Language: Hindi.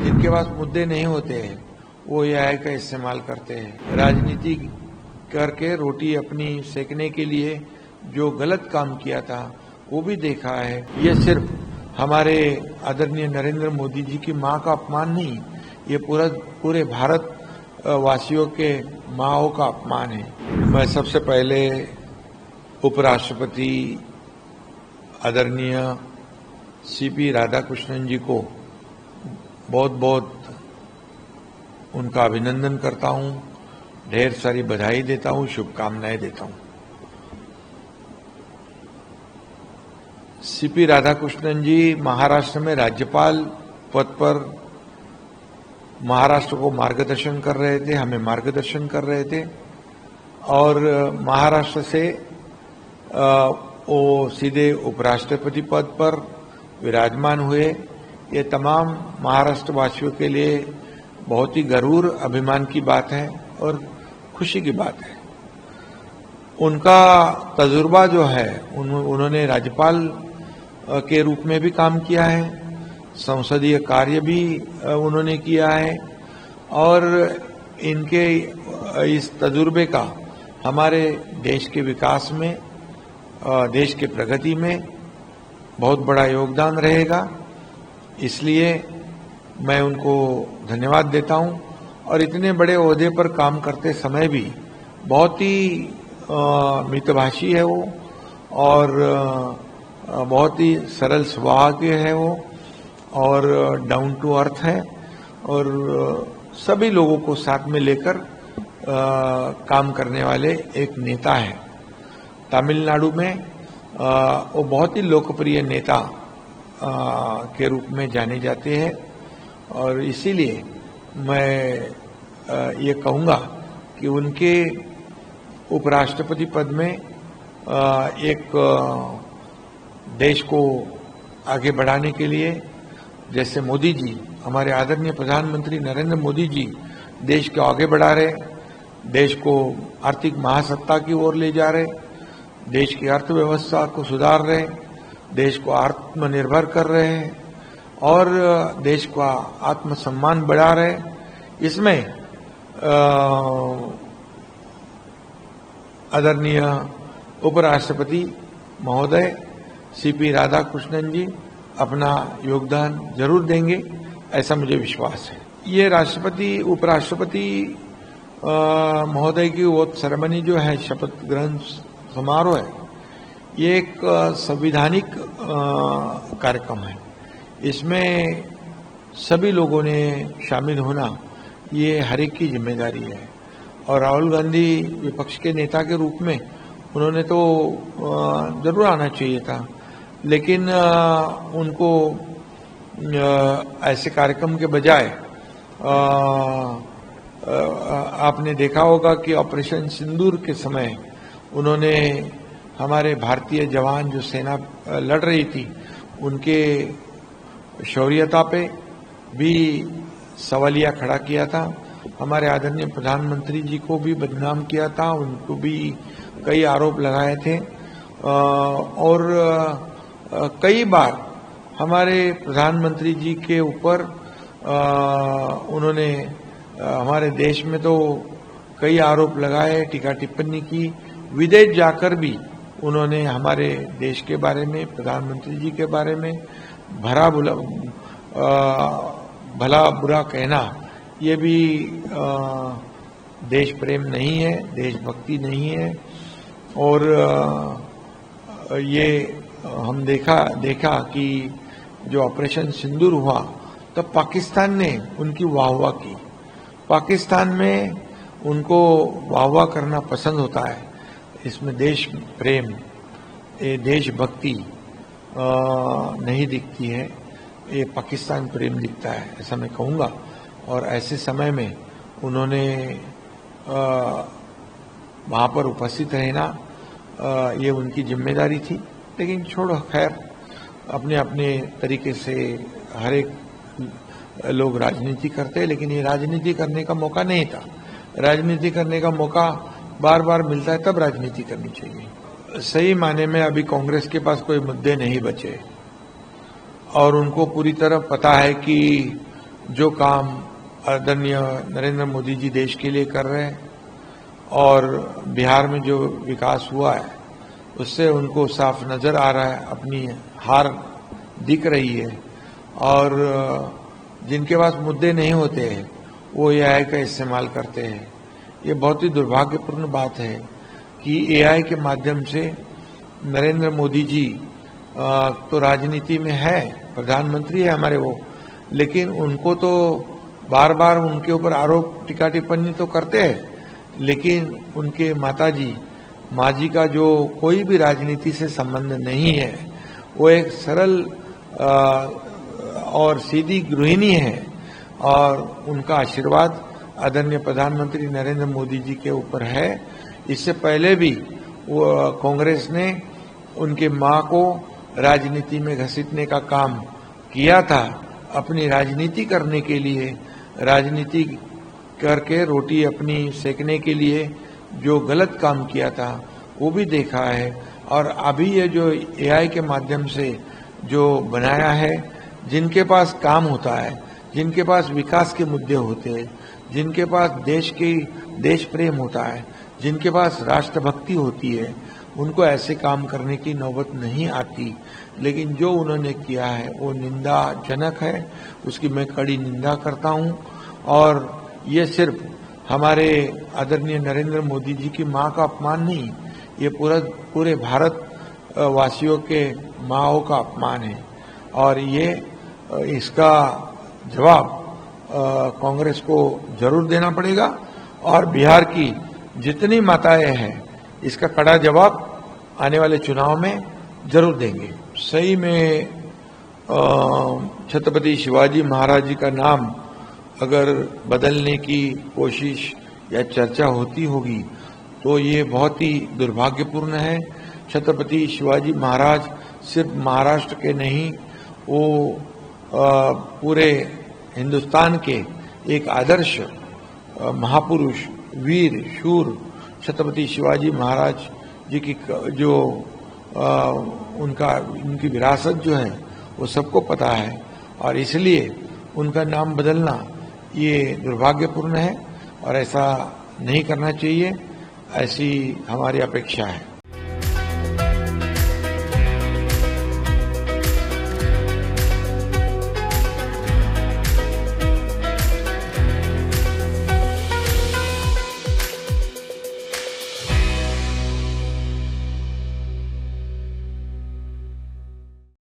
जिनके पास मुद्दे नहीं होते हैं वो एआई का इस्तेमाल करते हैं। राजनीति करके रोटी अपनी सेकने के लिए जो गलत काम किया था वो भी देखा है। ये सिर्फ हमारे आदरणीय नरेंद्र मोदी जी की मां का अपमान नहीं, ये पूरे भारत वासियों के माओं का अपमान है। मैं सबसे पहले उपराष्ट्रपति आदरणीय सीपी राधाकृष्णन जी को बहुत बहुत उनका अभिनंदन करता हूं, ढेर सारी बधाई देता हूं, शुभकामनाएं देता हूं। सीपी राधाकृष्णन जी महाराष्ट्र में राज्यपाल पद पर महाराष्ट्र को मार्गदर्शन कर रहे थे, हमें मार्गदर्शन कर रहे थे और महाराष्ट्र से वो सीधे उपराष्ट्रपति पद पर विराजमान हुए। ये तमाम महाराष्ट्र वासियों के लिए बहुत ही गर्व अभिमान की बात है और खुशी की बात है। उनका तजुर्बा जो है, उन्होंने राज्यपाल के रूप में भी काम किया है, संसदीय कार्य भी उन्होंने किया है और इनके इस तजुर्बे का हमारे देश के विकास में, देश के प्रगति में बहुत बड़ा योगदान रहेगा। इसलिए मैं उनको धन्यवाद देता हूं और इतने बड़े ओहदे पर काम करते समय भी बहुत ही मितभाषी है वो और बहुत ही सरल स्वभाव के है वो और डाउन टू अर्थ है और सभी लोगों को साथ में लेकर काम करने वाले एक नेता है। तमिलनाडु में वो बहुत ही लोकप्रिय नेता के रूप में जाने जाते हैं और इसीलिए मैं ये कहूँगा कि उनके उपराष्ट्रपति पद में एक देश को आगे बढ़ाने के लिए, जैसे मोदी जी, हमारे आदरणीय प्रधानमंत्री नरेंद्र मोदी जी देश को आगे बढ़ा रहे, देश को आर्थिक महासत्ता की ओर ले जा रहे, देश की अर्थव्यवस्था को सुधार रहे, देश को आत्मनिर्भर कर रहे हैं और देश का आत्मसम्मान बढ़ा रहे। इसमें आदरणीय उपराष्ट्रपति महोदय सीपी राधाकृष्णन जी अपना योगदान जरूर देंगे, ऐसा मुझे विश्वास है। ये राष्ट्रपति उपराष्ट्रपति महोदय की वो सेरेमनी जो है, शपथ ग्रहण समारोह है, ये एक संवैधानिक कार्यक्रम है। इसमें सभी लोगों ने शामिल होना ये हर एक की जिम्मेदारी है और राहुल गांधी विपक्ष के नेता के रूप में उन्होंने तो जरूर आना चाहिए था, लेकिन उनको ऐसे कार्यक्रम के बजाय आपने देखा होगा कि ऑपरेशन सिंदूर के समय उन्होंने हमारे भारतीय जवान जो सेना लड़ रही थी उनके शौर्यता पे भी सवालिया खड़ा किया था। हमारे आदरणीय प्रधानमंत्री जी को भी बदनाम किया था, उनको भी कई आरोप लगाए थे और कई बार हमारे प्रधानमंत्री जी के ऊपर उन्होंने हमारे देश में तो कई आरोप लगाए, टीका टिप्पणी की, विदेश जाकर भी उन्होंने हमारे देश के बारे में, प्रधानमंत्री जी के बारे में भला बुरा कहना, ये भी देश प्रेम नहीं है, देशभक्ति नहीं है। और ये हम देखा कि जो ऑपरेशन सिंदूर हुआ तब पाकिस्तान ने उनकी वाहवाह की। पाकिस्तान में उनको वाहवाह करना पसंद होता है, इसमें देश प्रेम, ये देशभक्ति नहीं दिखती है, ये पाकिस्तान प्रेम दिखता है, ऐसा मैं कहूँगा। और ऐसे समय में उन्होंने वहाँ पर उपस्थित रहना ये उनकी जिम्मेदारी थी, लेकिन छोड़ो, खैर अपने अपने तरीके से हर एक लोग राजनीति करते हैं, लेकिन ये राजनीति करने का मौका नहीं था। राजनीति करने का मौका बार बार मिलता है तब राजनीति करनी चाहिए। सही माने में अभी कांग्रेस के पास कोई मुद्दे नहीं बचे और उनको पूरी तरह पता है कि जो काम आदरणीय नरेंद्र मोदी जी देश के लिए कर रहे हैं और बिहार में जो विकास हुआ है उससे उनको साफ नजर आ रहा है, अपनी हार दिख रही है। और जिनके पास मुद्दे नहीं होते हैं वो एआई का इस्तेमाल करते हैं। ये बहुत ही दुर्भाग्यपूर्ण बात है कि एआई के माध्यम से नरेंद्र मोदी जी तो राजनीति में है, प्रधानमंत्री है हमारे वो, लेकिन उनको तो बार बार उनके ऊपर आरोप टीका टिप्पणी तो करते हैं, लेकिन उनके माताजी माँ जी का जो कोई भी राजनीति से संबंध नहीं है, वो एक सरल और सीधी गृहिणी है और उनका आशीर्वाद आदरणीय प्रधानमंत्री नरेंद्र मोदी जी के ऊपर है। इससे पहले भी वो कांग्रेस ने उनके माँ को राजनीति में घसीटने का काम किया था, अपनी राजनीति करने के लिए, राजनीति करके रोटी अपनी सेकने के लिए जो गलत काम किया था वो भी देखा है। और अभी ये जो एआई के माध्यम से जो बनाया है, जिनके पास काम होता है, जिनके पास विकास के मुद्दे होते हैं, जिनके पास देश प्रेम होता है, जिनके पास राष्ट्रभक्ति होती है, उनको ऐसे काम करने की नौबत नहीं आती। लेकिन जो उन्होंने किया है वो निंदाजनक है, उसकी मैं कड़ी निंदा करता हूं। और ये सिर्फ हमारे आदरणीय नरेंद्र मोदी जी की मां का अपमान नहीं, ये पूरे भारत वासियों के माओं का अपमान है। और ये इसका जवाब कांग्रेस को जरूर देना पड़ेगा और बिहार की जितनी माताएं हैं इसका कड़ा जवाब आने वाले चुनाव में जरूर देंगे। सही में छत्रपति शिवाजी महाराज जी का नाम अगर बदलने की कोशिश या चर्चा होती होगी तो ये बहुत ही दुर्भाग्यपूर्ण है। छत्रपति शिवाजी महाराज सिर्फ महाराष्ट्र के नहीं, वो पूरे हिंदुस्तान के एक आदर्श महापुरुष, वीर, शूर छत्रपति शिवाजी महाराज जी की जो उनकी विरासत जो है वो सबको पता है और इसलिए उनका नाम बदलना ये दुर्भाग्यपूर्ण है और ऐसा नहीं करना चाहिए, ऐसी हमारी अपेक्षा है।